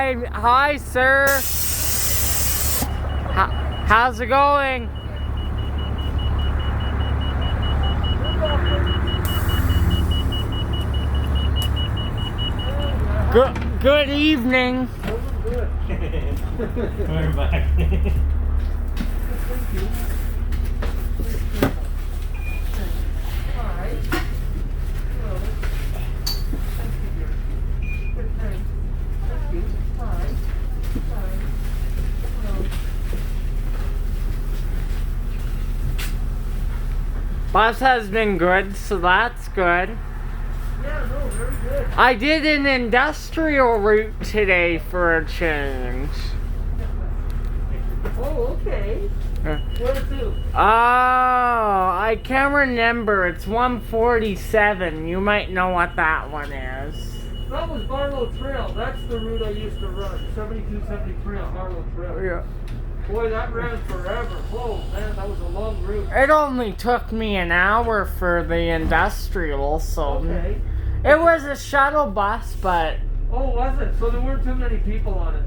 Hi, sir. How's it going? Good evening. Good. We're back. Thank you. Bus has been good, so that's good. Yeah, no, very good. I did an industrial route today for a change. Oh, okay. What to? Oh, I can't remember. It's 147. You might know what that one is. That was Barlow Trail. That's the route I used to run. 7273 on Barlow Trail. Yeah. Boy, that ran forever. Oh, man, that was a long route. It only took me an hour for the industrial, so... Okay. It was a shuttle bus, but... Oh, was it? So there weren't too many people on it?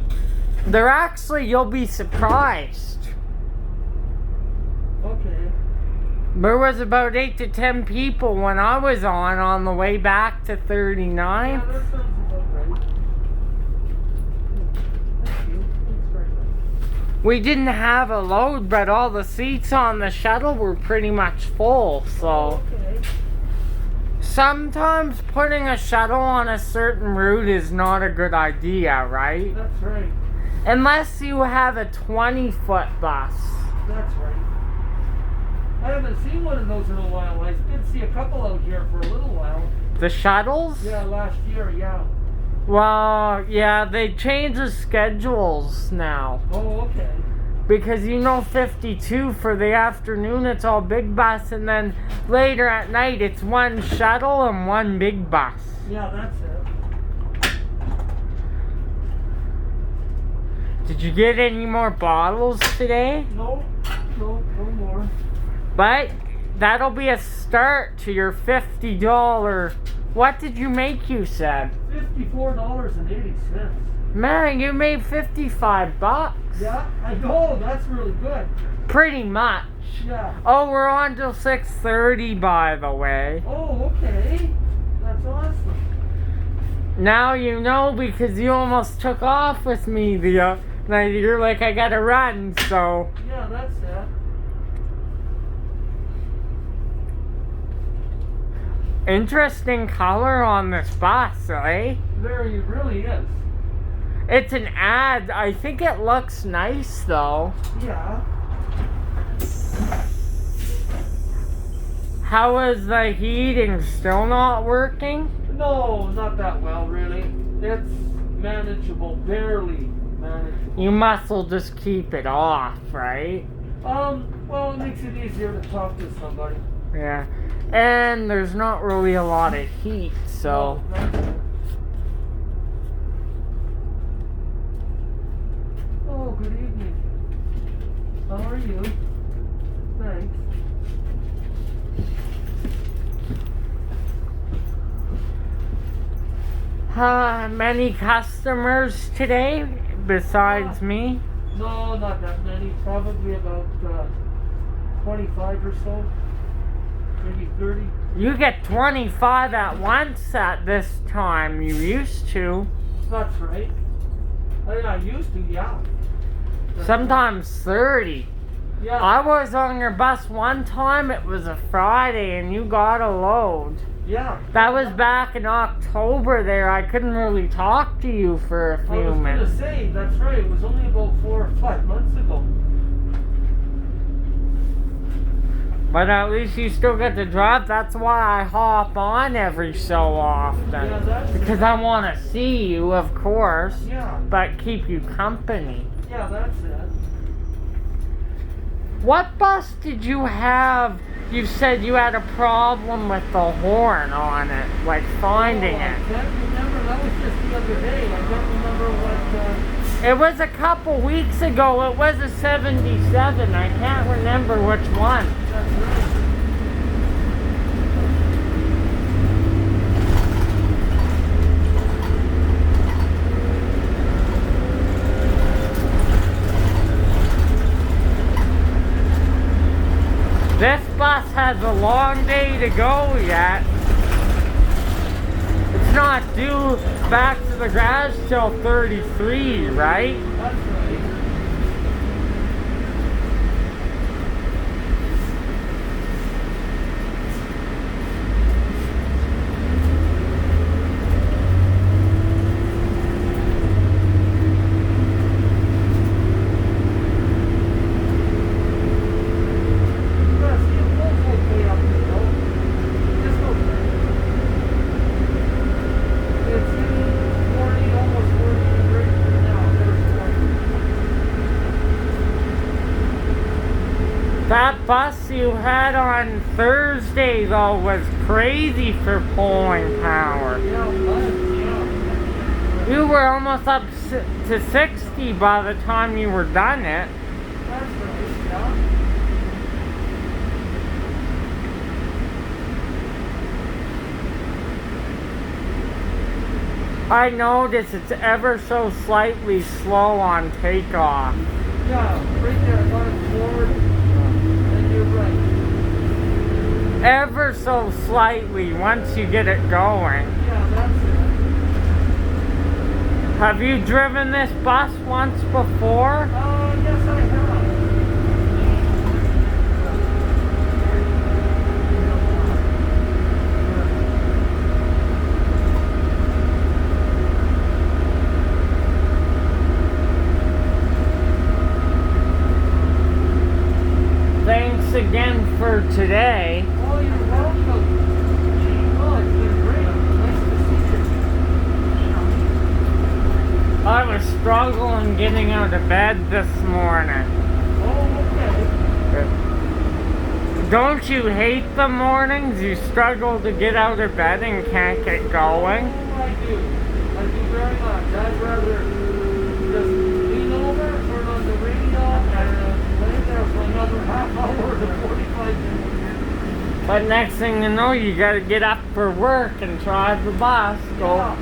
There actually, you'll be surprised. Okay. There was about 8 to 10 people when I was on the way back to 39. Yeah, that sounds about right. Thank you. Thanks very much. We didn't have a load, but all the seats on the shuttle were pretty much full, so... Okay. Sometimes putting a shuttle on a certain route is not a good idea, right? That's right. Unless you have a 20-foot bus. That's right. I haven't seen one of those in a while. I did see a couple out here for a little while. The shuttles? Yeah, last year, yeah. Well, yeah, they change the schedules now. Oh, okay. Because 52 for the afternoon, it's all big bus, and then later at night, it's one shuttle and one big bus. Yeah, that's it. Did you get any more bottles today? No more. But that'll be a start to your $50. What did you make, you said? $54.80. Man, you made 55 bucks. Yeah, I know, that's really good. Pretty much. Yeah. Oh, we're on till 6:30, by the way. Oh, okay. That's awesome. Now you know, because you almost took off with me the night. You're like, I gotta run, so... Yeah, that's it. Interesting color on this bus, eh? It really is. It's an ad. I think it looks nice, though. Yeah. How is the heating? Still not working? No, not that well, really. It's manageable, barely manageable. You must well just keep it off, right? Well, it makes it easier to talk to somebody. Yeah. And there's not really a lot of heat, so... No, that's it. Oh, good evening. How are you? Thanks. Many customers today besides me? No, not that many. Probably about 25 or so. Maybe 30. You get 25 at once at this time. You used to. That's right. I used to, yeah. Sometimes 30. Yeah. I was on your bus one time. It was a Friday and you got a load. Yeah. That was back in October there. I couldn't really talk to you for a I few was minutes. gonna say, that's right. It was only about 4 or 5 months ago. But at least you still get to drive. That's why I hop on every so often. Yeah, that's Because I want to see you, of course. Yeah. But keep you company. Yeah, that's it. What bus did you have? You said you had a problem with the horn on it, like finding I it. can't remember. That was just the other day. I can't remember what... It was a couple weeks ago. It was a 77. I can't remember which one. That's right. This bus has a long day to go yet. It's not due back to the garage till 33, right? That's right. That bus you had on Thursday, though, was crazy for pulling power. Yeah. You were almost up to 60 by the time you were done it. That's right, yeah. I notice it's ever so slightly slow on takeoff. Yeah, right there, I got it forward, and you're right. Ever so slightly once you get it going. Yeah, that's it. Have you driven this bus once before? Yes, I have. Thanks again for today. Oh, you're welcome. Oh, it's been great. Nice to see you. I was struggling getting out of bed this morning. Oh, okay. Don't you hate the mornings? You struggle to get out of bed and can't get going? Oh, I do. I do very much. I'd rather just lean over, turn on the radio, and lay there for another half hour to 45 minutes. But next thing you know, you gotta get up for work and drive the bus. Yeah.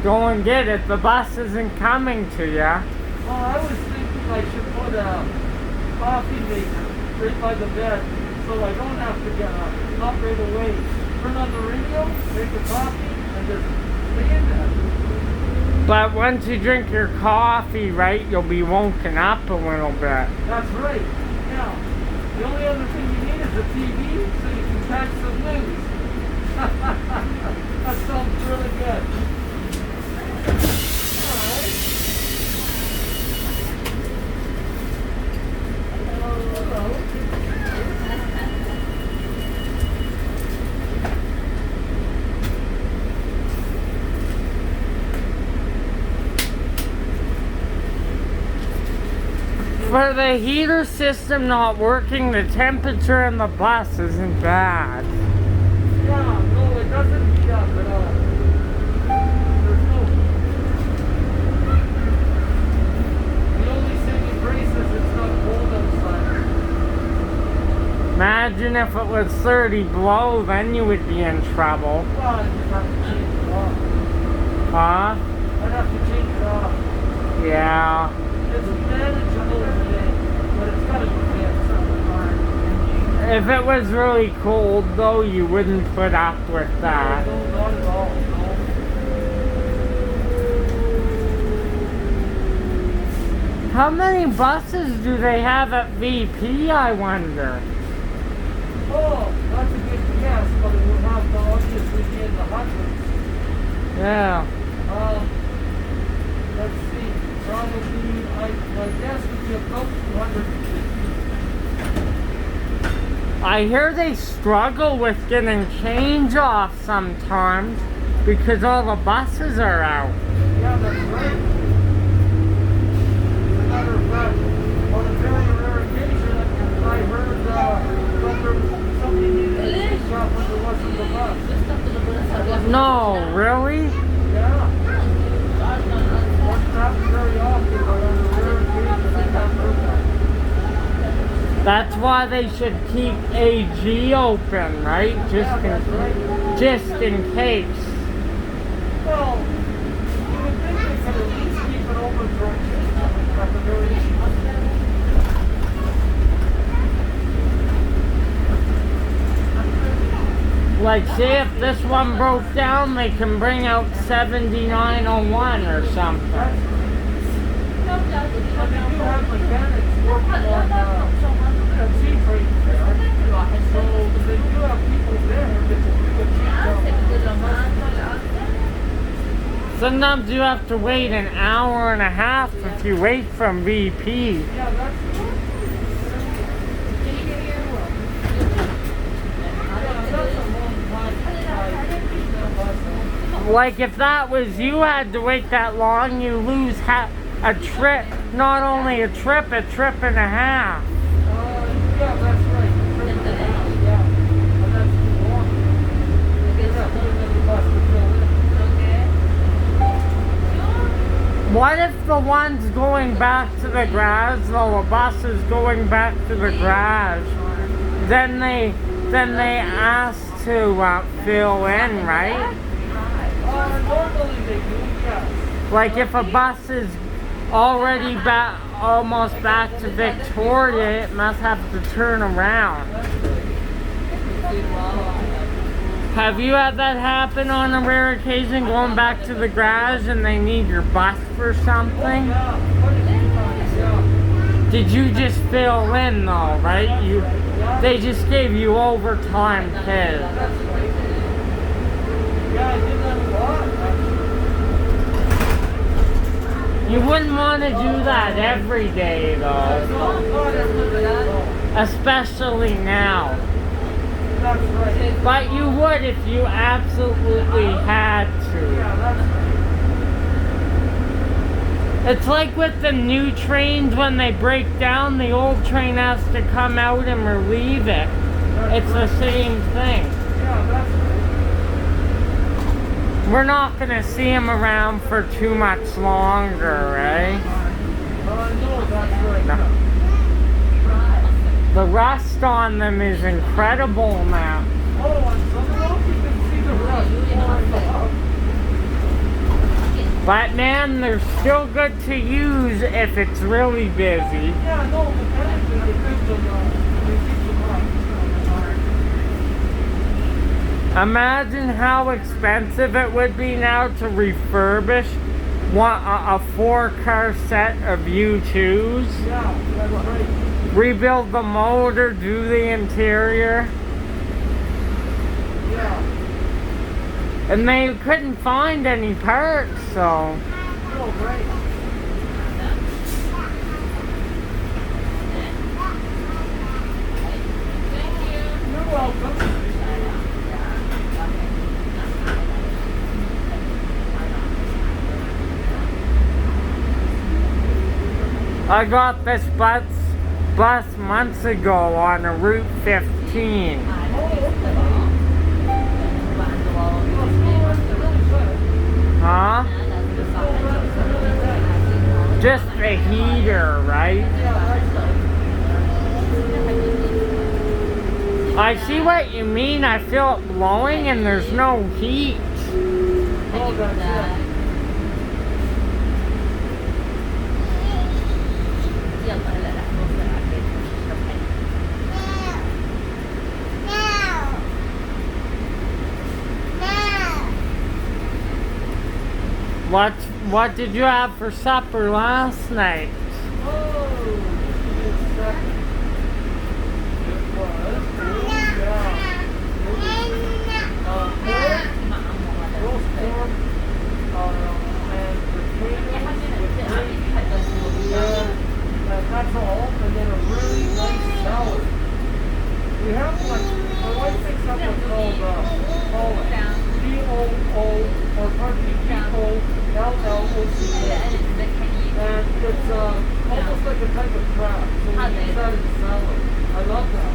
Go and get it. The bus isn't coming to you. Well, I was thinking I should put a coffee maker right by the bed so I don't have to get up right away. Turn on the radio, make a coffee, and just stay in there. But once you drink your coffee, right, you'll be woken up a little bit. That's right. Yeah. The only other thing you need is a TV so you can catch some news. That sounds really good. Alright. Hello. For the heater system not working, the temperature in the bus isn't bad. Yeah, no, it doesn't heat up at all. There's no heat. The only saving grace is it's not cold outside. Imagine if it was 30 below, then you would be in trouble. Well, I'd have to change it off. Huh? I'd have to change it off. Yeah. It's manageable today, but it's gotta be fixed sometime. If it was really cold, though, you wouldn't put up with that. No, not at all, no. How many buses do they have at VP, I wonder? Oh, that's a good guess, but it would have to obviously be in the hundreds. Yeah. Let's see, probably, my guess would be about 250. I hear they struggle with getting change off sometimes because all the buses are out. Yeah, that's right. As a matter of fact, on a very rare occasion, I heard somebody needed to change off when there wasn't the bus. No, really? Yeah. Doesn't happen very often, but on a rare occasion, I have heard that. That's why they should keep AG open, right? Yeah, that's right. Just in case. Well, you would think they could at least keep it open for a change at the very least. Like, say if this one broke down, they can bring out 7901 or something. But they do have mechanics working on sea freight there. So they do have people there that can do a cheap. Sometimes you have to wait an hour and a half if you wait from VP. Yeah, that's Like if that was you had to wait that long, you lose a trip. Not only a trip and a half. yeah, that's right. Yeah, but that's too long. What if the one's going back to the garage, though a bus is going back to the garage? Then they ask to fill in, right? Normally they do, yes. Like if a bus is already almost back to Victoria, it must have to turn around. Have you had that happen on a rare occasion, going back to the garage and they need your bus for something? Did you just fill in though, right? They just gave you overtime pay. Yeah, I did that a lot. You wouldn't want to do that every day though. Especially now. That's right. But you would if you absolutely had to. Yeah, that's right. It's like with the new trains, when they break down, the old train has to come out and relieve it. It's the same thing. Yeah, that's right. We're not going to see them around for too much longer, right? No, that's right. No. The rust on them is incredible now. Oh, on some of those you can see the rust pouring off. But man, they're still good to use if it's really busy. Yeah, no, mechanics they keep them up. Imagine how expensive it would be now to refurbish a 4-car set of U2s. Yeah, that's right. Rebuild the motor, do the interior. Yeah. And they couldn't find any parts, so. Oh, great. You're welcome. I got this bus months ago on a Route 15. Huh? Just the heater, right? I see what you mean. I feel it blowing and there's no heat. Oh, that's it. What did you have for supper last night? Oh, give me a second. It was, roast pork, and potatoes with gravy, and that's all, and then a really nice salad. We have like, my wife picks up what's called B-O-O, or pardon me, B-O-L-L-O-C-A. And it's almost like a type of crab, so we use that in salad. I love that.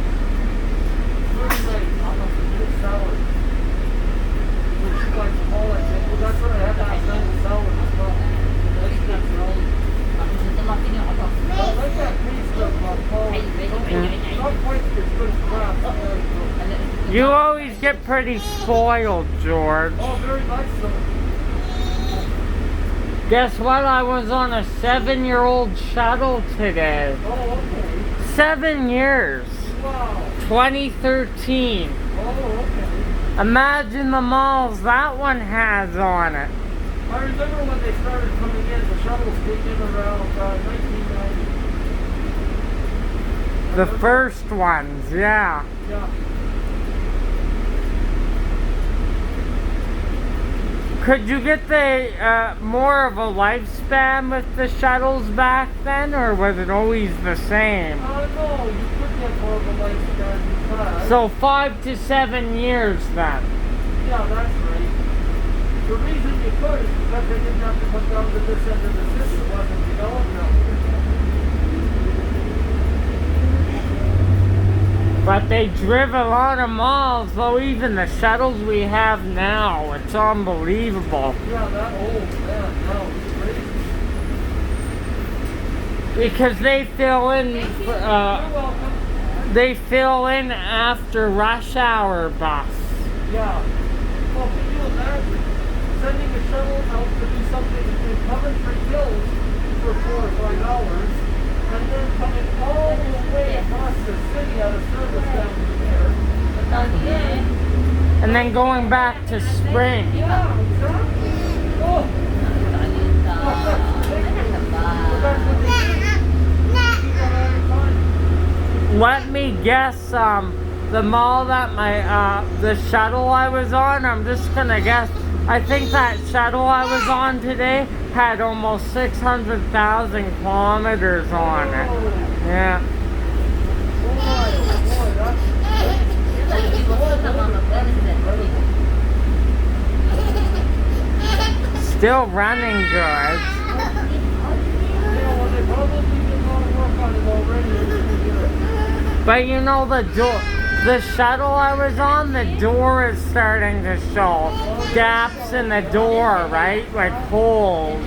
Really nice, good salad. Which she likes all, I think. Well, that's what I had last night with salad as well. Nice good salad. I like that taste of Polish. Not quite as good as crab, but very good. You always get pretty spoiled, George. Oh, very much so. Guess what? I was on a 7-year-old shuttle today. Oh, okay. 7 years. Wow. 2013. Oh, okay. Imagine the malls that one has on it. I remember when they started coming in, the shuttles came in around 1990. The first ones, yeah. Yeah. Could you get the more of a lifespan with the shuttles back then, or was it always the same? No, you could get more of a lifespan because... So 5 to 7 years then. Yeah, that's right. The reason you could is because they didn't have to come down to this end of the system. It wasn't developed now. But they drive a lot of miles, though. Even the shuttles we have now, it's unbelievable. Yeah, that old, man, no, it's crazy. Because they fill in, You're welcome. they fill in after rush hour bus. Yeah. Well, can you imagine sending a shuttle out to do something in Coventry Hills for 4 or 5 hours, and then coming all the way across the city out of service down to there, and then And then going back to Spring. yeah, exactly. Oh, that's ridiculous. But that's what they do. Keep that all the time. Let me guess, the mall that the shuttle I was on, I'm just gonna guess, I think that shuttle I was on today had almost 600,000 kilometers on it. Yeah. Still running good. But you know the shuttle I was on, the door is starting to show gaps in the door, right? Like holes.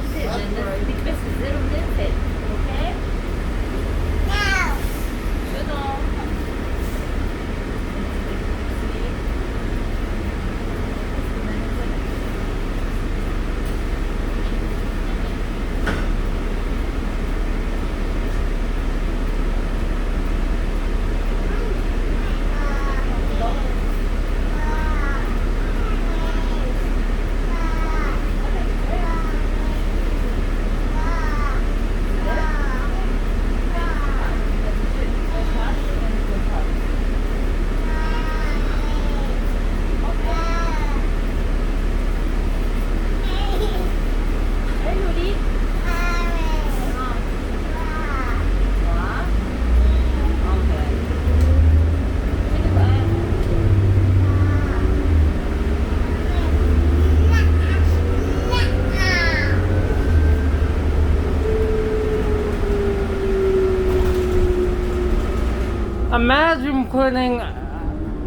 Imagine putting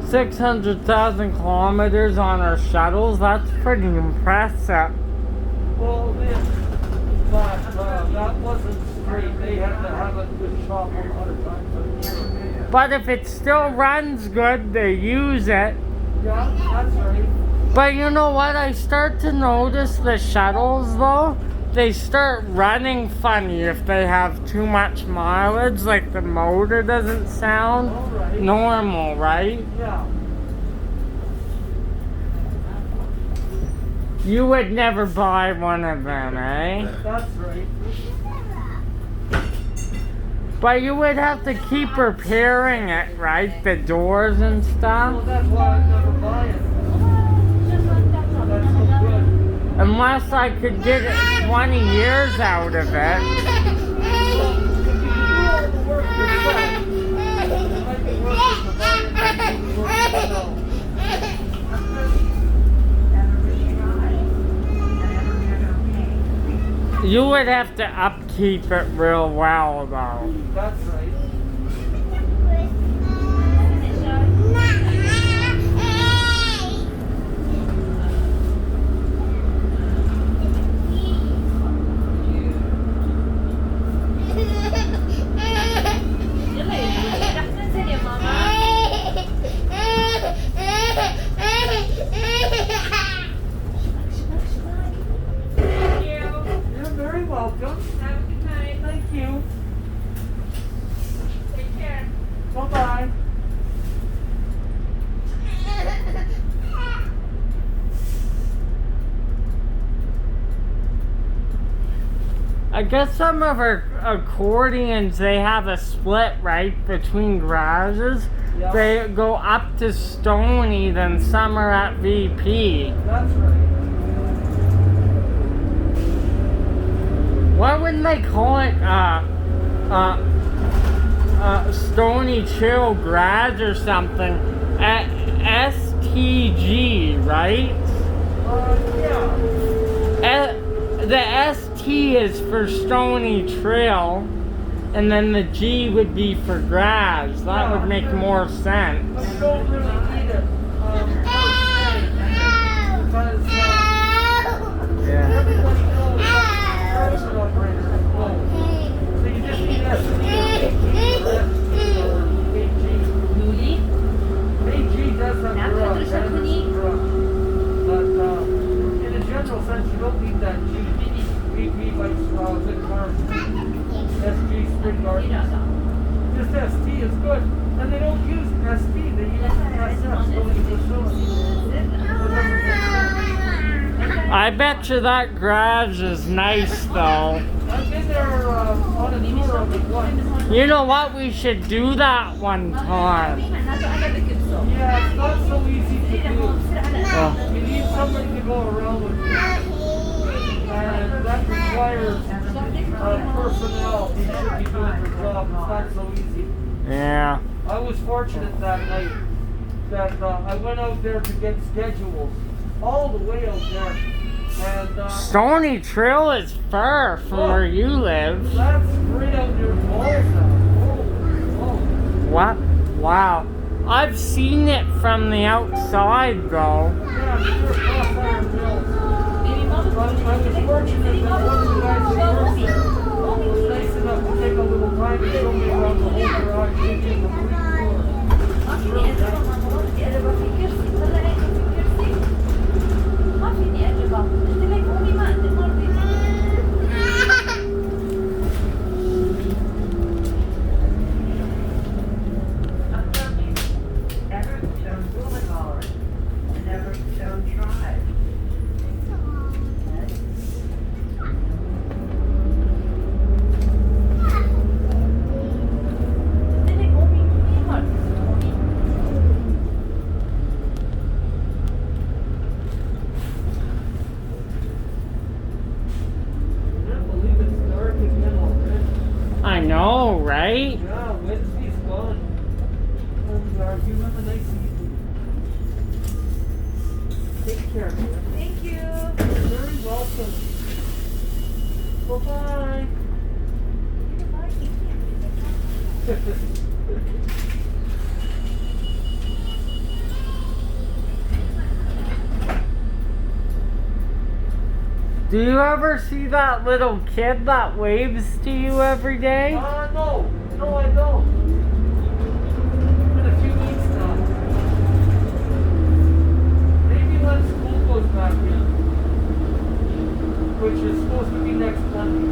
600,000 kilometers on our shuttles. That's pretty impressive. Well, but that wasn't straight. They had to have it with shop a lot of times a year. But if it still runs good, they use it. Yeah, that's right. But you know what? I start to notice the shuttles though, they start running funny if they have too much mileage. Like the motor doesn't sound normal, right? Yeah. You would never buy one of them, eh? That's right. But you would have to keep repairing it, right? The doors and Well, stuff. that's why I never buy it. That's so good. Unless I could get 20 years out of it. If you do all the work yourself, it might be worth it to buy it and do the work yourself. You would have to upkeep it real well, though. That's right. You're very welcome. Have a good night. Thank you. I guess some of our accordions, they have a split, right, between garages. Yeah. They go up to Stony, then some are at VP. That's right. Why wouldn't they call it Stony Chill Garage or something? STG, right? Yeah. The ST is for Stony Trail, and then the G would be for garage. That would make more sense. But you don't really need it per se, because Yeah. everybody knows person operator at home. So you just need ST or AG. AG does have garage, and it's garage. But in a general sense, you don't need that G. VP likes big cars. SG spring garden. Just ST is good. And they don't use ST, they use SS, Stony Facility. I bet you that garage is nice though. I've been there on a tour of it once. You know what? We should do that one time. Yeah, it's not so easy to do. Oh. You need somebody to go around with you. And that requires personnel who should be doing their job. It's not so easy. Yeah. I was fortunate that night that I went out there to get schedules all the way out there. And Stony Trail is far from where you live. that's right out near Balls now. Oh. What? Wow. I've seen it from the outside though. Yeah, I'm sure across Iron Mills. But I was fortunate that one of the guys who worked there was nice enough to take a little time to show me around the whole garage, give me a complete tour. It's really nice. I know, right? Yeah, Wednesday's gone. And you have a nice evening. Take care, man. Thank you. You're very welcome. Bye-bye. Do you ever see that little kid that waves to you every day? No. No, I don't. It's been a few weeks now. Maybe when school goes back in, which is supposed to be next Monday.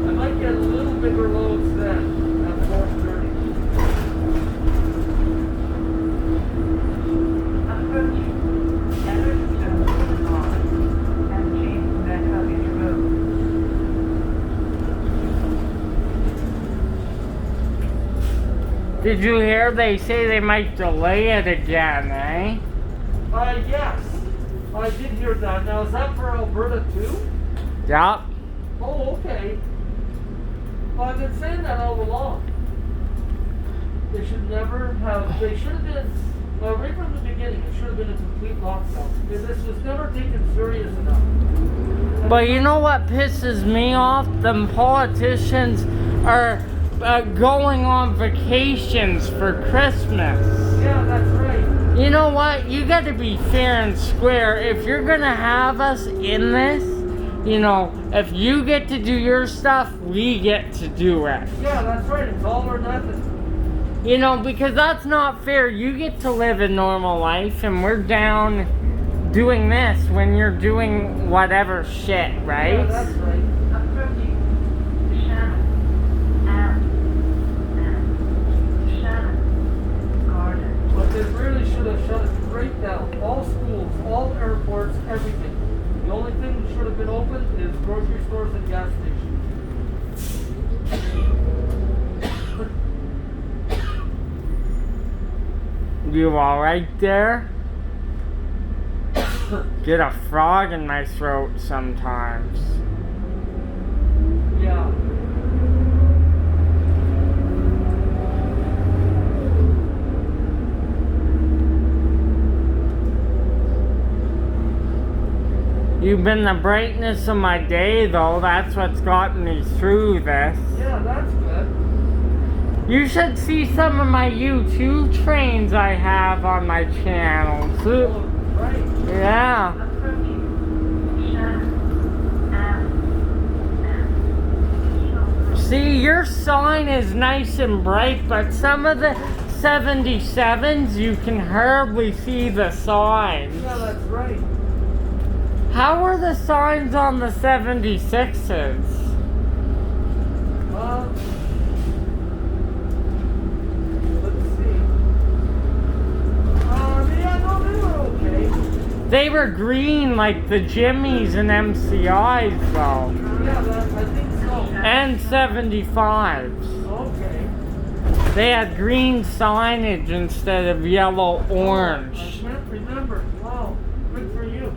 I might get a little bigger loads then at 4:30. Did you hear they say they might delay it again, eh? Yes. I did hear that. Now, is that for Alberta too? Yup. Oh, okay. Well, I've been saying that all along. They should have been, right from the beginning, it should have been a complete lockdown. Because this was never taken serious enough. But you know what pisses me off? Them politicians are going on vacations for Christmas. Yeah, that's right. You know what? You gotta be fair and square. If you're gonna have us in this, you know, if you get to do your stuff, we get to do it. Yeah, that's right. It's all or nothing. You know, because that's not fair. You get to live a normal life, and we're down doing this when you're doing whatever shit, right? Yeah, that's right. But they really should have shut it right down. All schools, all airports, everything. The only thing You alright there? Get a frog in my throat sometimes. Yeah. You've been the brightness of my day, though. That's what's gotten me through this. Yeah, that's good. You should see some of my YouTube trains I have on my channel. Oh, right. Yeah. See, your sign is nice and bright, but some of the 77s, you can hardly see the signs. Yeah, that's right. How are the signs on the 76s? Let's see. Yeah, no, they were okay. They were green like the Jimmies and MCIs, though. Yeah, I think so. And 75s. Okay. They had green signage instead of yellow orange. I can't remember. Wow, good for you.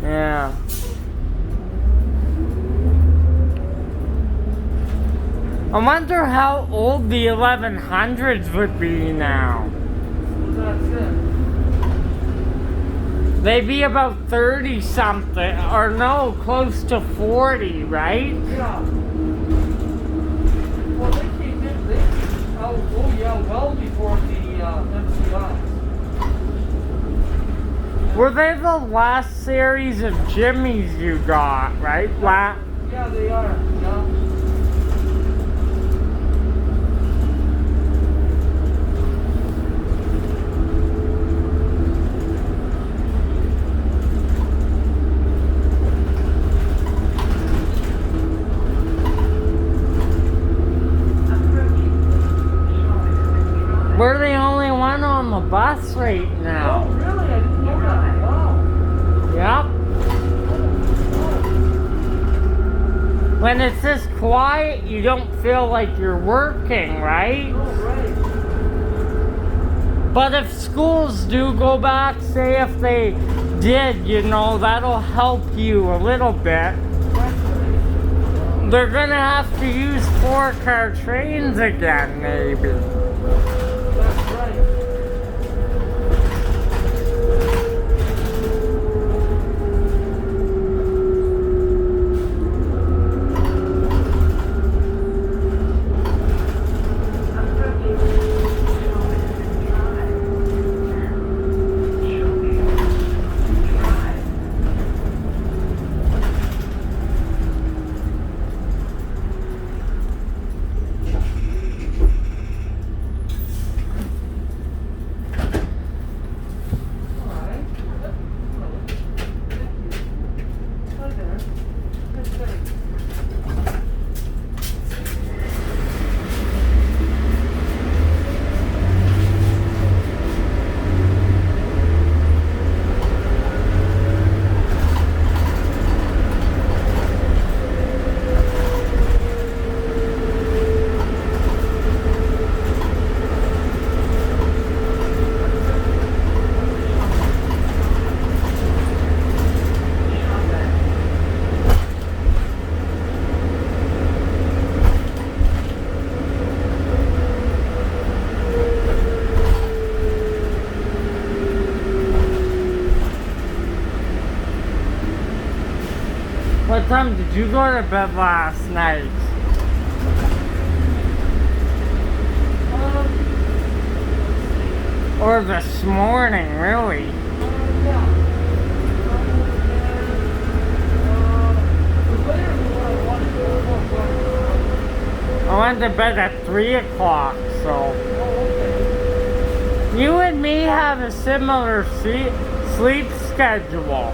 Yeah. I wonder how old the 1100s would be now. Well, that's it. They'd be about 30 something, or no, close to 40, right? Yeah. Well, they came in, oh yeah, well before the MCIs. Were they the last series of Jimmys you got, right? Yeah, they are. Yeah. We're the only one on the bus right Oh, now. really? I didn't know that. Wow. Yep. When it's this quiet, you don't feel like you're working, right? Oh, right. But if schools do go back, say if they did, you know, that'll help you a little bit. They're gonna have to use 4-car trains again, maybe. That's right. What time did you go to bed last night? Or this morning, really? I went to bed at 3 o'clock, so... You and me have a similar sleep schedule.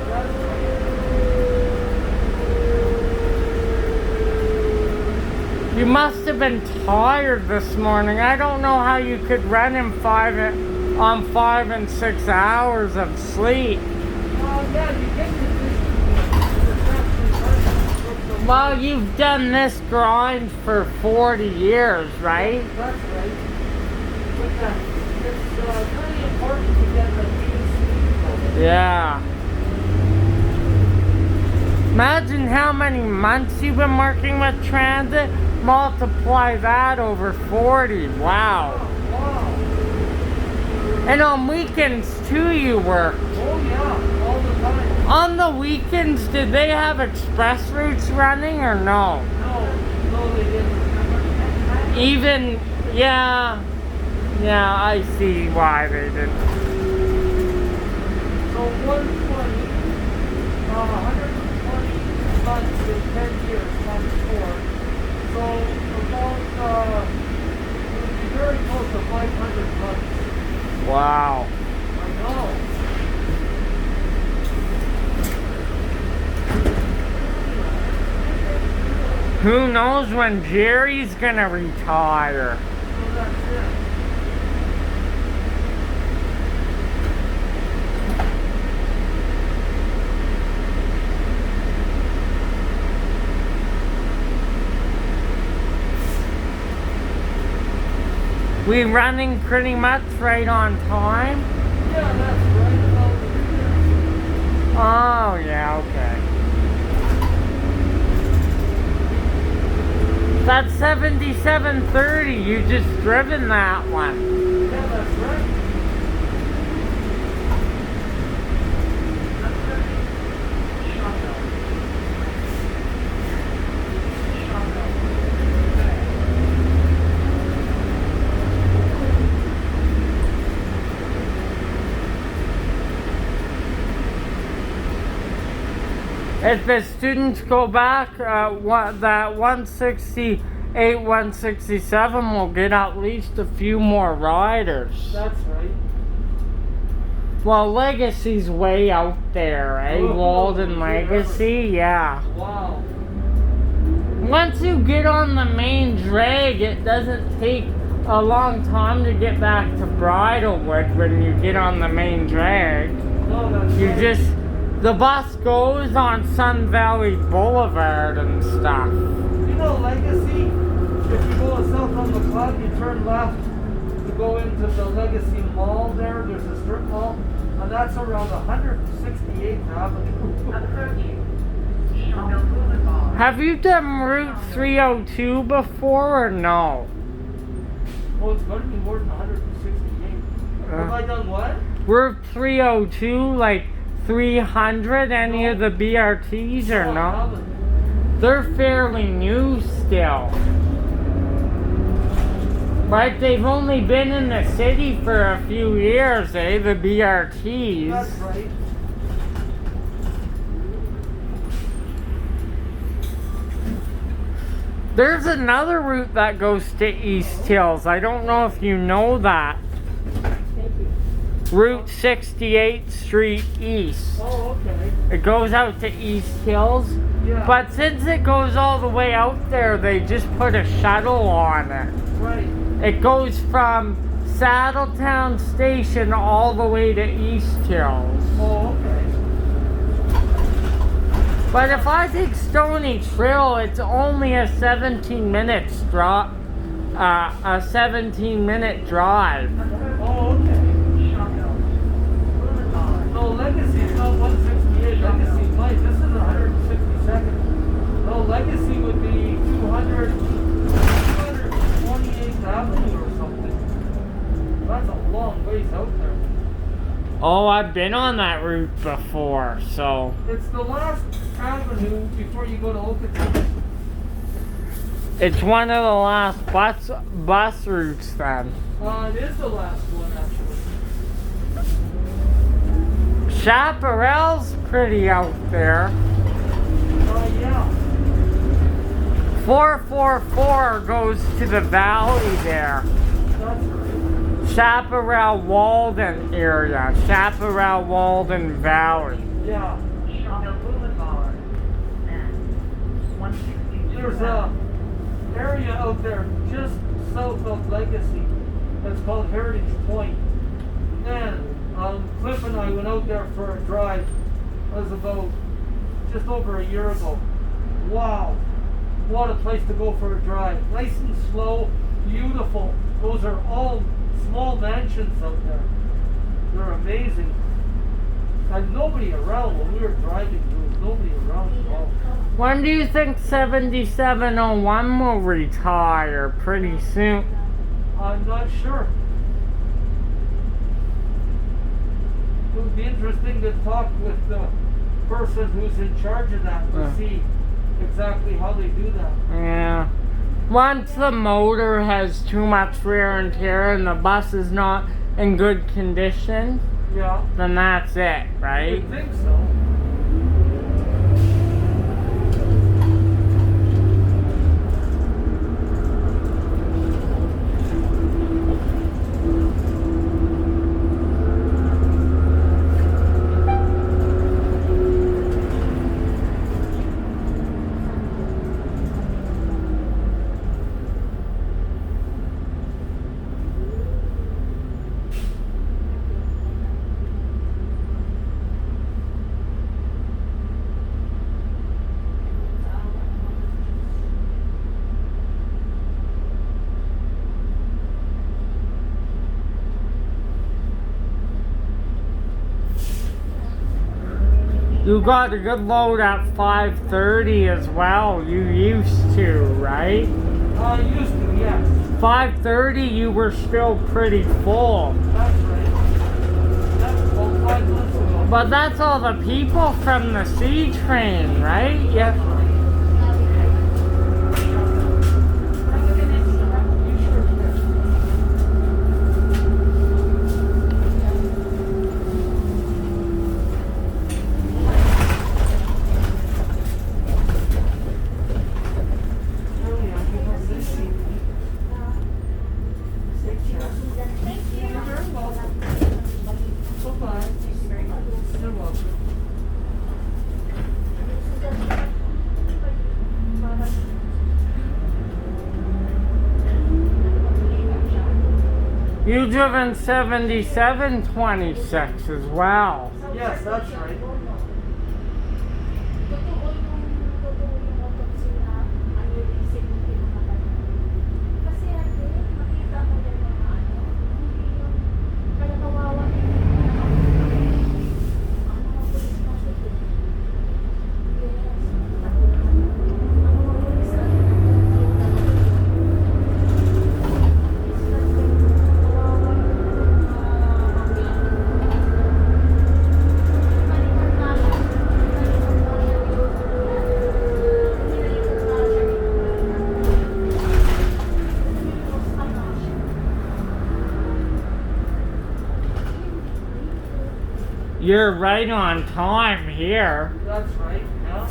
You must have been tired this morning. I don't know how you could run on 5 and 6 hours of sleep. Well, you've done this grind for 40 years, right? That's right. It's 3 Yeah. Imagine how many months you've been working with transit. Multiply that over 40. Wow. Wow. And on weekends too you work. Oh yeah, all the time. On the weekends, did they have express routes running or no? No, they didn't. Even, yeah, I see why they didn't. So 120 months in 10 years times 4. So about, it would be very close to 500 months. Wow. I know. Who knows when Jerry's gonna retire? So that's it. We running pretty much right on time? Yeah, that's right about the Oh, yeah, okay. That's 7730. You just driven that one. Yeah, that's right. If the students go back, that 168, 167 will get at least a few more riders. That's right. Well, Legacy's way out there, eh? Oh, Walden Legacy, yeah. Wow. Once you get on the main drag, it doesn't take a long time to get back to Bridlewood when you get on the main drag. No, that's You right. just, the bus goes on Sun Valley Boulevard and stuff. You know, Legacy, if you go south on the cloud, you turn left to go into the Legacy Mall there. There's a strip mall, and that's around 168th Avenue. Have you done Route 302 before or no? Oh, it's going to be more than 168. Have I done what? Route 302, like 300, any of the BRTs or I no? haven't. They're fairly new still. Right, they've only been in the city for a few years, eh? The BRTs. That's right. There's another route that goes to East Hills. I don't know if you know that. Route 68th Street East. Oh, okay. It goes out to East Hills. Yeah. But since it goes all the way out there, they just put a shuttle on it. Right. It goes from Saddletown Station all the way to East Hills. Oh, okay. But if I take Stony Trail, it's only a 17-minute drop, a 17-minute drive. Oh, okay. No, Legacy is not 168. Legacy might. This is 162nd. No, Legacy would be 228th Avenue or something. That's a long ways out there. Oh, I've been on that route before, so. It's the last avenue before you go to Okotoks. It's one of the last bus routes then. It is the last one, actually. Chaparral's pretty out there. Yeah. 444 goes to the valley there. That's right. Chaparral Walden area. Chaparral Walden Valley. Yeah. There's a area out there just south of Legacy that's called Heritage Point. And Cliff and I went out there for a drive. It was about just over a year ago. Wow. What a place to go for a drive. Nice and slow, beautiful. Those are all small mansions out there. They're amazing. And nobody around when we were driving. There was nobody around at all. When do you think 7701 will retire? Pretty soon. I'm not sure. It would be interesting to talk with the person who's in charge of that to see exactly how they do that. Yeah. Once the motor has too much wear and tear and the bus is not in good condition, Yeah. then that's it, I right? think so. You got a good load at 5:30 as well. You used to, right? I used to, yes. 5:30 you were still pretty full. That's right. That's about 5 months ago. But that's all the people from the sea train, right? Yeah. That's right. You driven 7726 as well. Yes, that's right. You're right on time here. That's right, yeah.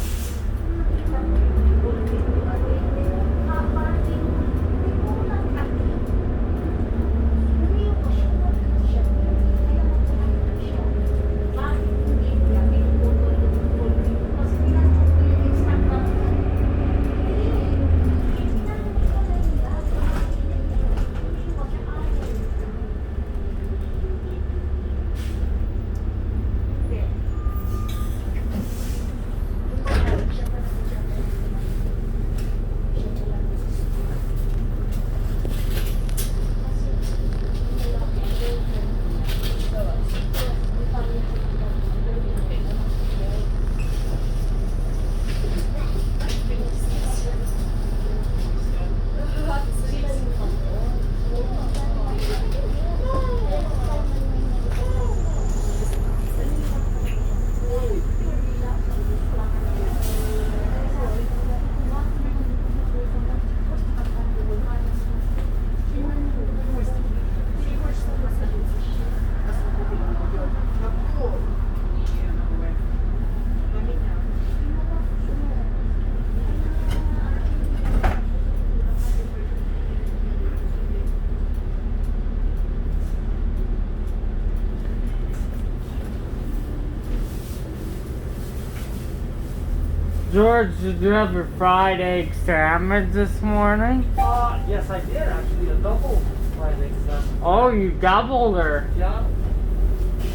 George, did you have your fried egg sandwich this morning? Yes, I did actually. A double fried egg sandwich. Oh, you doubled her. Yeah.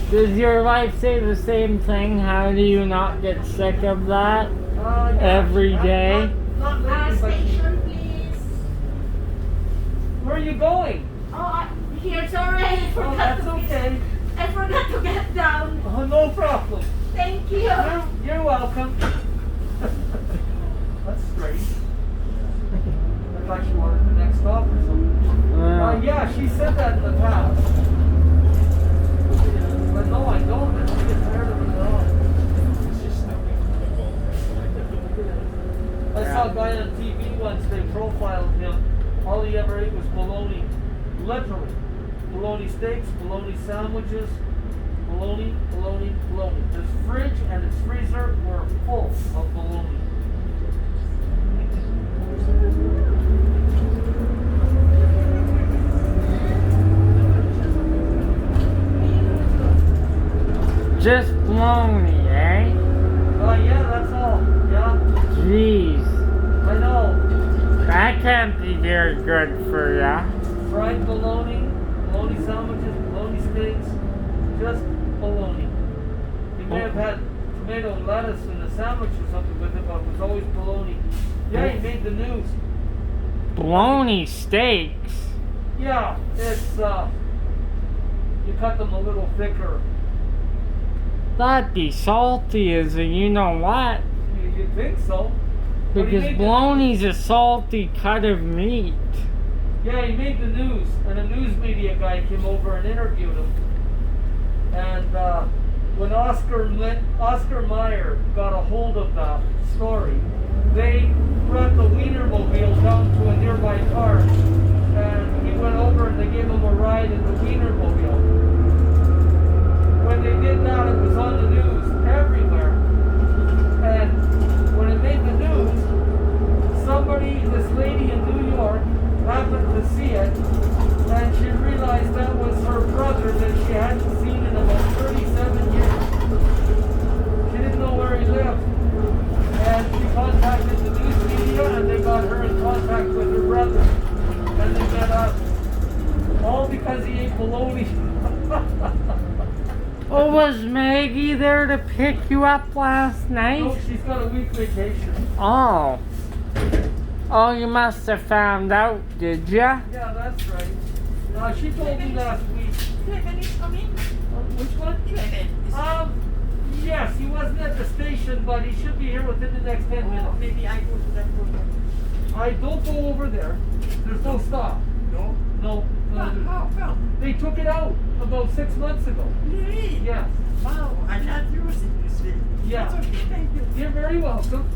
Does your wife say the same thing? How do you not get sick of that Yeah. every day? Not lately, but Station, please. where are you going? Oh, here, sorry. I Oh, forgot that's to okay. I forgot to get down. Oh, no problem. Thank you. You're welcome. That's strange. I thought she wanted the next stop or something. Yeah, she said that in the past. But no, I don't. I don't get tired of it at all. I saw a guy on TV once, they profiled him. All he ever ate was bologna. Literally. Bologna steaks, bologna sandwiches, bologna. His fridge and his freezer were full of bologna. Just bologna, eh? Yeah, that's all. Yeah. Jeez. I know. That can't be very good for ya. Fried bologna sandwiches, bologna steaks, just bologna. He may have had tomato and lettuce in the sandwich or something with it, but it was always bologna. Yeah, he made the news. Bologna steaks? Yeah, it's, you cut them a little thicker. That'd be salty as a you know what. You'd think so. But he Because made bologna's a salty cut of meat. Yeah, he made the news, and a news media guy came over and interviewed him. And when Oscar Mayer got a hold of that story, they brought the Wienermobile down to a nearby car, and he went over and they gave him a ride in the Wienermobile. When they did that, it was on the news everywhere. And when it made the news, this lady in New York, happened to see it, and she realized that was her brother that she hadn't seen in about 37 years. She didn't know where he lived. And she contacted the news media, and they got her in contact with her brother. And they met up. All because he ate bologna. Oh, was Maggie there to pick you up last night? No, she's got a week vacation. Oh. Oh, you must have found out, did ya? Yeah, that's right. She told me last week. Clement is coming. Which one? Clement. Yes, he wasn't at the station, but he should be here within the next 10 minutes. Maybe I go to that program. I don't go over there. There's no stop. No? No. How come? They took it out about 6 months ago. Really? Yes. Wow, I'm not using this way. Yeah. That's okay, thank you. You're very welcome.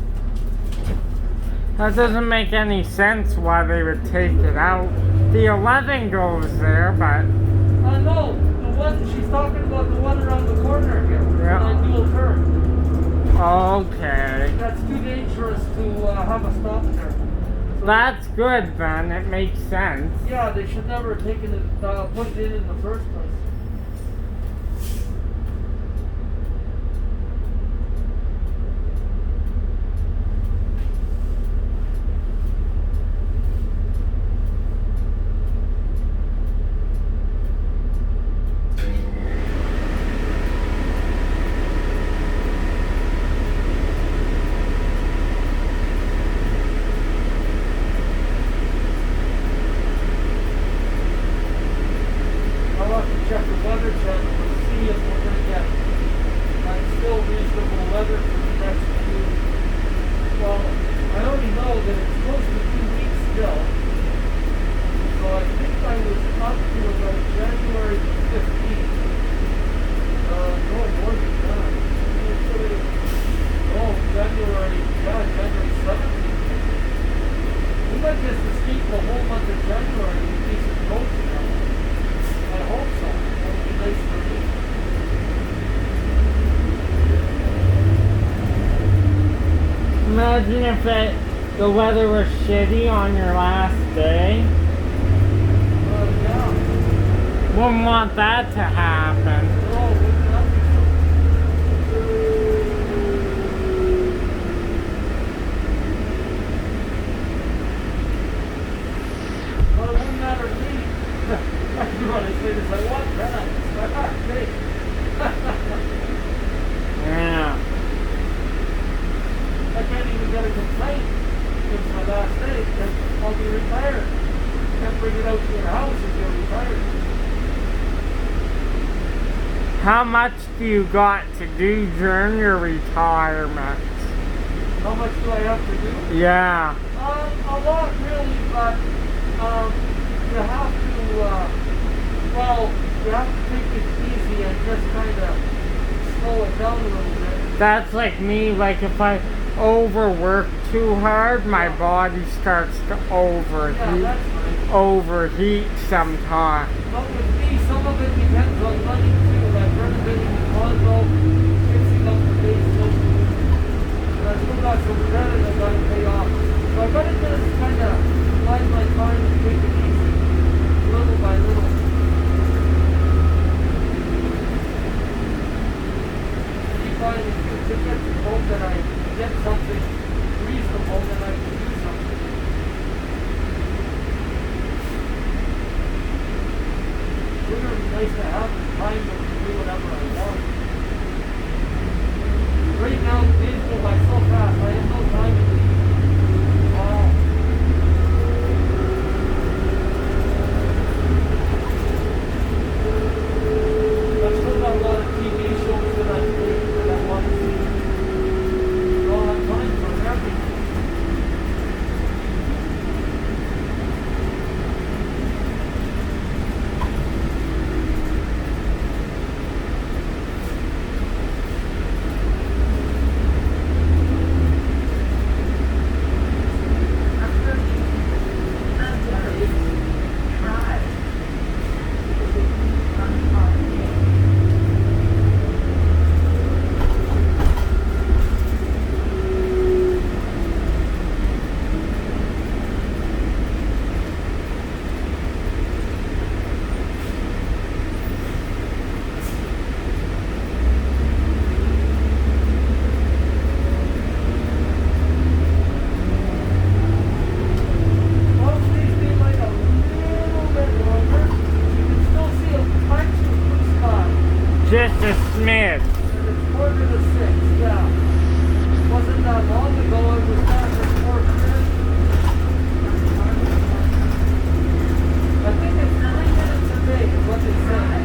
That doesn't make any sense why they would take it out. The 11 goes there, but... No, the one she's talking about, the one around the corner here. Yeah. On dual turn. Okay. That's too dangerous to have a stop there. So That's good then, it makes sense. yeah, they should never have taken it, put it in the first place. I'll have to check the weather channel and see if we're going to get still reasonable weather for the next few. Well, I already know that it's close to 2 weeks still. So I think I was up to about January 15th. No, more than that. Oh, January 17th. We might just escape the whole month of January with decent roads now. I hope so. That would be nice for me. Imagine if the weather was shitty on your last day. Yeah. Wouldn't want that to happen. Oh, wouldn't that be something? Well, it wouldn't matter to me. You want to say this, I want that. Hey. Yeah. I can't even get a complaint. It's my last day, and I'll be retired. Can't bring it out to your house if you're retired. How much do you got to do during your retirement? How much do I have to do? Yeah. A lot really, but you have to, well, you have to take it easy and just kind of slow it down a little bit. That's like me, like if I overwork too hard, my body starts to Yeah, overheat sometimes. but with me, some of it depends on money too, like renovating the condo, fixing up the basement. And I still got some credit I gotta pay off. So I gotta just kind of find my time and take it easy, little by little. Keep buying a few tickets and hope that I get something reasonable that I can do something. It's really nice to have the time to do whatever I want. Right now, the days go by so fast. I have no time to do all. I've still got a lot of TV shows that I want to see. I don't have time for everything. Just a smidge. It's 5:45, yeah. Wasn't that long ago, it was back at 4:30. I think it's 3 minutes a day is what they say.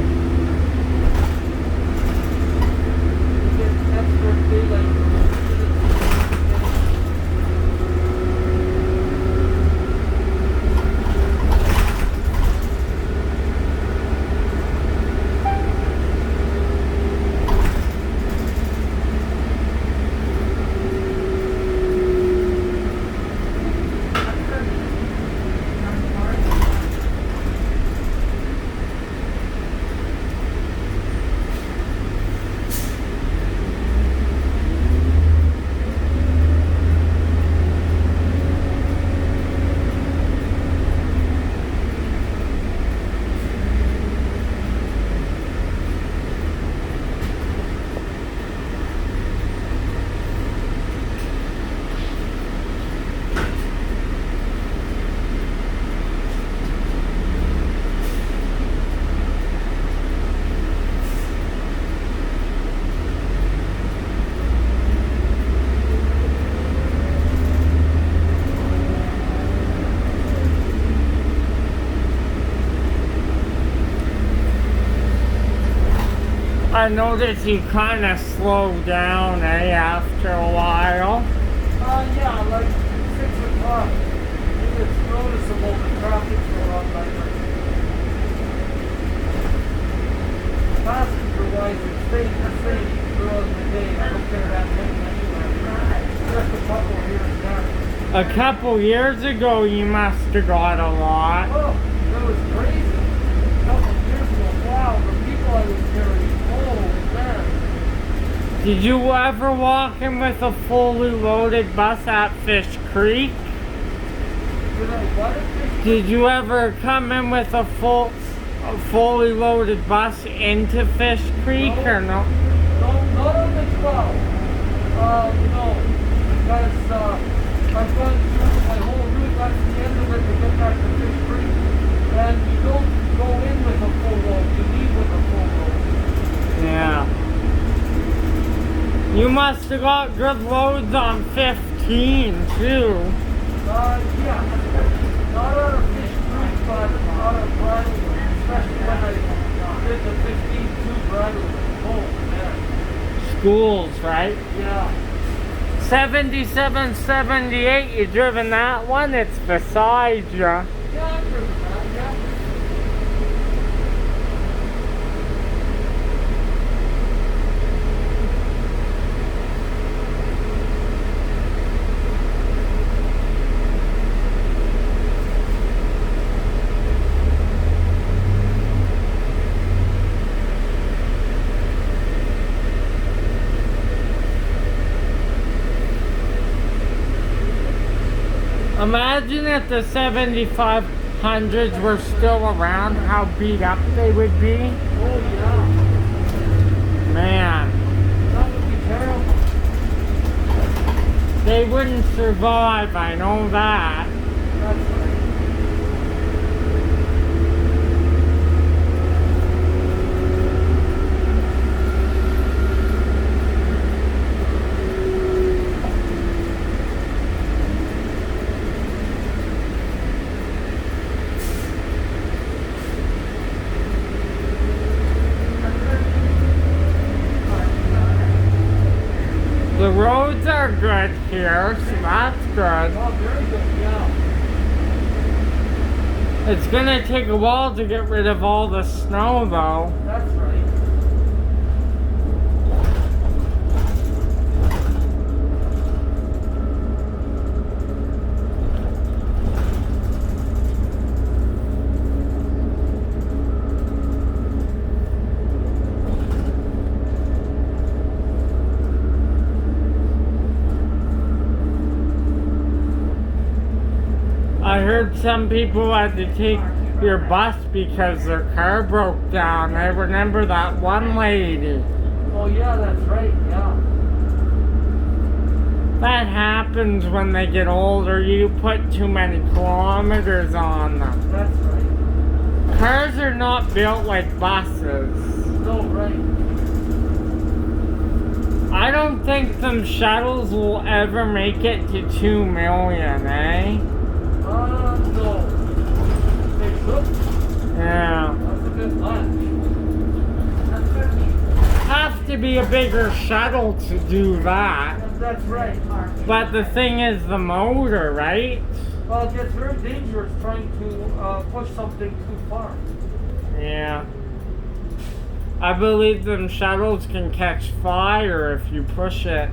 You get extra daylight. I noticed you kind of slow down, after a while. Yeah, like 6 o'clock. It's noticeable the traffic's a lot lighter. Passenger-wise, it stays the same throughout the day. I don't care that many anywhere. Just a couple here and there. A couple years ago, you must have got a lot. Oh, that was crazy. A couple years ago, wow, the people I was carrying. Oh, man. Did you ever walk in with a fully loaded bus at Fish Creek? Did I what at Fish Creek? Did you ever come in with a fully loaded bus into Fish Creek No. or no? No, not on the 12. No. Because I've gone through my whole route, that's the end of it to get back to Fish Creek. And you don't go in with a full load, you leave with a full load. Yeah. You must have got good loads on 15 too. Yeah. Not out of Fish Creek, but out of Bryan, especially when I did the 15 too where I was home there. Schools, right? Yeah. 77, 78, you driven that one? It's beside you. Yeah, I've driven that, yeah. Imagine if the 7500s were still around, how beat up they would be. Oh, yeah. Man, That would be terrible. they wouldn't survive, I know that. That's right. The roads are good here, so that's good. Oh, very good, yeah. It's gonna take a while to get rid of all the snow though. That's right. I heard some people had to take your bus because their car broke down. I remember that one lady. Oh, yeah, that's right, yeah. That happens when they get older. You put too many kilometers on them. That's right. Cars are not built like buses. No, right. I don't think them shuttles will ever make it to 2 million, eh? No. They could. Yeah. That's a good lunch. Have to be a bigger shuttle to do that. That's right. But the thing is the motor, right? Well, it gets very dangerous trying to push something too far. Yeah. I believe them shuttles can catch fire if you push it.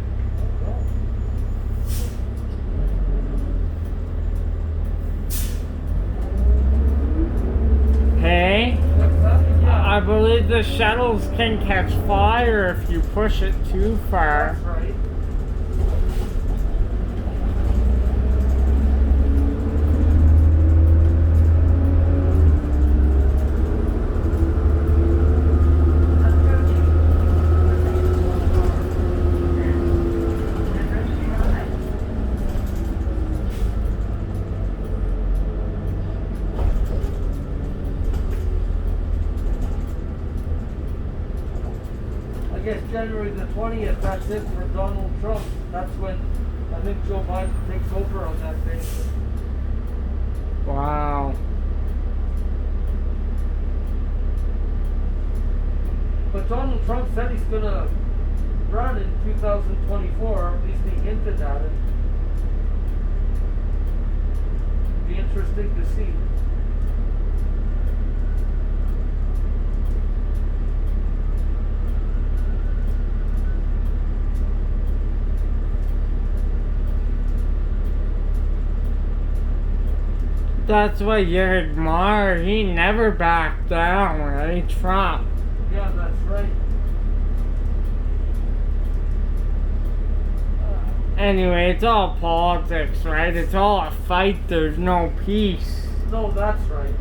Hey? I believe the shuttles can catch fire if you push it too far. That's right. I guess January the 20th, that's it for Donald Trump. That's when I think Joe Biden takes over on that thing. Wow. But Donald Trump said he's going to run in 2024, or at least he hinted at it. Be interesting to see. That's what you admire. He never backed down, right? Trump. Yeah, that's right. Anyway, it's all politics, right? It's all a fight. There's no peace. No, that's right.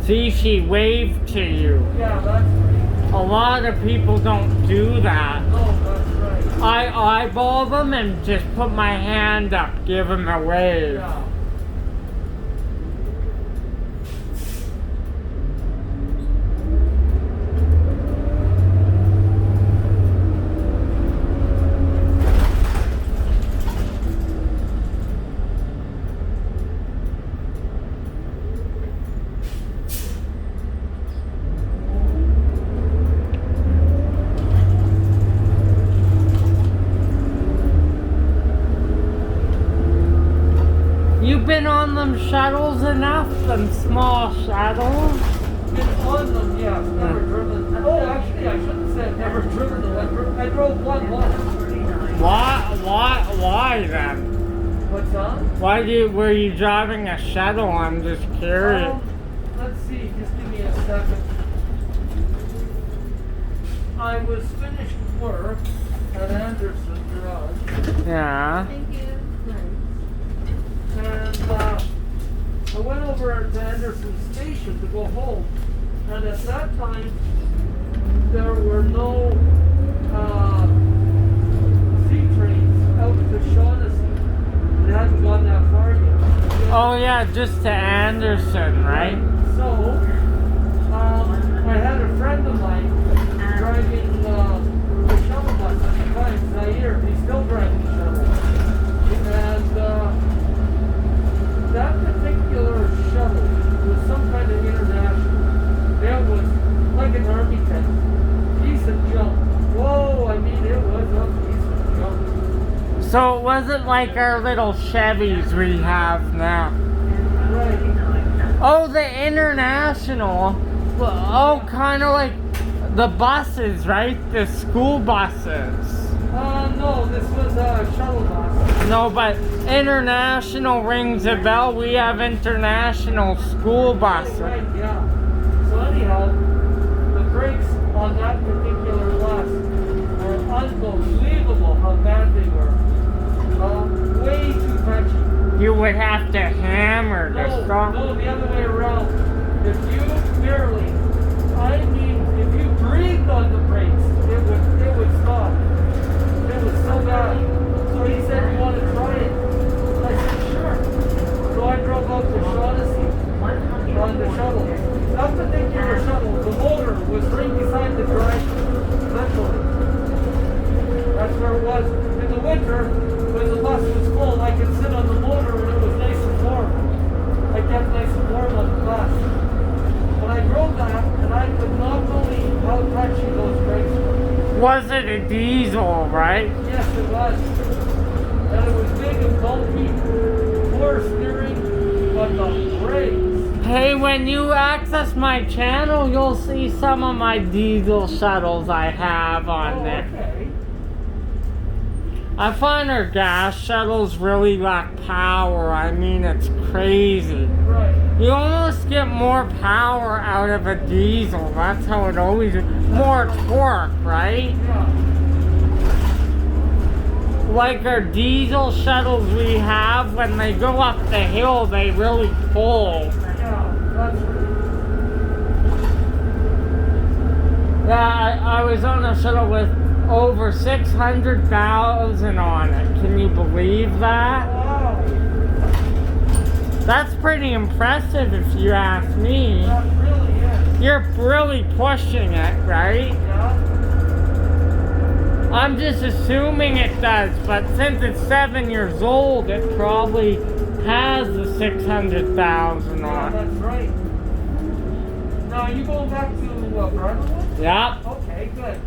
See, she waved to you. Yeah, that's right. A lot of people don't do that. No, that's right. I eyeball them and just put my hand up, give them a wave. Yeah. You been on them shuttles enough? Them small shuttles? Been on them, yes. Never driven. Oh, actually, I shouldn't say I've never driven them. I drove one once. Why then? What's that? Were you driving a shuttle? I'm just curious. Let's see, just give me a second. I was finished work at Anderson Garage, Yeah. Thank you. and I went over to Anderson Station to go home, and at that time, there were no sea trains out to Shaughnessy. They hadn't gone that far yet. Oh yeah, just to Anderson, right? So, I had a friend of mine driving the shuttle bus at the time, Zaire. He's still driving the shuttle. And that particular shuttle was some kind of international. It was like an army tank. Decent jump. Whoa, I mean, it was a decent jump. So it wasn't like our little Chevys we have now. Right. Oh, the international. Well, oh, kind of like the buses, right? The school buses. No, this was a shuttle bus. No, but international rings a bell. We have international school buses. Right, yeah. So anyhow, the brakes on that particular bus were unbelievable how bad they were. Way too touchy. You would have to hammer to stop. No, the other way around. If you barely, I mean, if you breathed on the brakes, it would stop. It was so bad. So he said, "You want to try it?" I said, "Sure." So I drove out to Shaughnessy on the shuttle. That particular shuttle, the motor was right beside the drive. Literally. That's where it was. In the winter, when the bus was full, I could sit on the motor and it was nice and warm. I kept nice and warm on the bus. When I drove that, and I could not believe how touchy those brakes were. Was it a diesel, right? Yes, it was. And it was big and bulky. Poor steering, but the brakes. Hey, when you access my channel, you'll see some of my diesel shuttles I have on there. Okay. I find our gas shuttles really lack power. I mean, it's crazy. Right. You almost get more power out of a diesel. That's how it always is. More torque, right? Yeah. Like our diesel shuttles we have, when they go up the hill, they really pull. Yeah, that's right. Yeah, I was on a shuttle with over 600,000 on it. Can you believe that? Wow. That's pretty impressive if you ask me. That really is. You're really pushing it, right? Yeah. I'm just assuming it does, but since it's 7 years old, it probably has the 600,000 Yeah, on it. that's right. Now, are you going back to Brotherwood? Yep. Okay, good.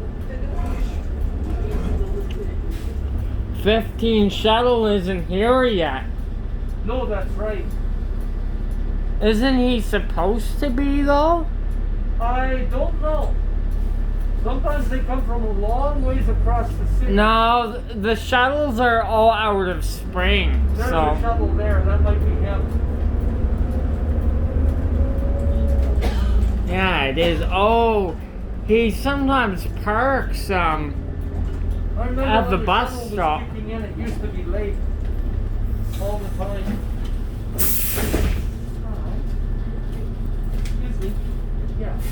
15 shuttle isn't here yet. No, that's right. Isn't he supposed to be though? I don't know. Sometimes they come from a long ways across the city. No, the shuttles are all out of spring, There's so. a shuttle there. That might be him. Yeah, it is. Oh, he sometimes parks, I remember At the when bus shuttle was stop. kicking in, it used to be late. All the time. Excuse me. Yeah.